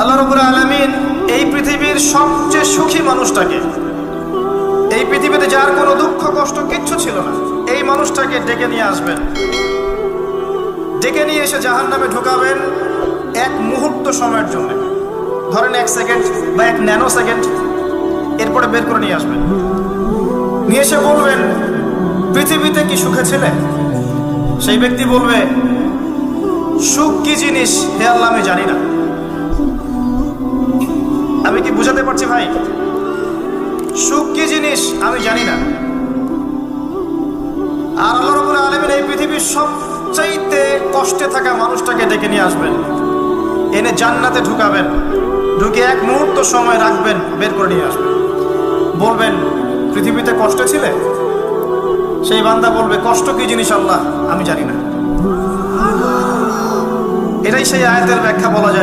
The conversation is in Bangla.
আল্লাহ রাব্বুল আলামিন এই পৃথিবীর সবচেয়ে সুখী মানুষটাকে, এই পৃথিবীতে যার কোনো দুঃখ কষ্ট কিচ্ছু ছিল না, এই মানুষটাকে ডেকে নিয়ে আসবেন। ডেকে নিয়ে এসে জাহান্নামে ঢোকাবেন এক মুহূর্ত সময়ের জন্য, ধরেন 1 সেকেন্ড বা 1 ন্যানো সেকেন্ড। এরপরে বের করে নিয়ে আসবেন, নিয়ে এসে বলবেন, পৃথিবীতে কি সুখে ছিলে? সেই ব্যক্তি বলবে, সুখ কি জিনিস হে আল্লাহ আমি জানি না। আমি কি বুঝাতে পারছি ভাই? সুখ কি জিনিস আমি জানি না। আর আল্লাহ রাব্বুল আলামিন এই পৃথিবীর সবচাইতে কষ্টে থাকা মানুষটাকে ডেকে নিয়ে আসবেন, এনে জান্নাতে ঢুকাবেন, ঢুকে 1 মুহূর্ত সময় রাখবেন, বের করে নিয়ে আসবেন। বলবেন, পৃথিবীতে কষ্টে ছিলে? সেই বান্দা বলবে, কষ্ট কি জিনিস আল্লাহ আমি জানি না। এটাই সেই আয়াতের ব্যাখ্যা বলা যায়।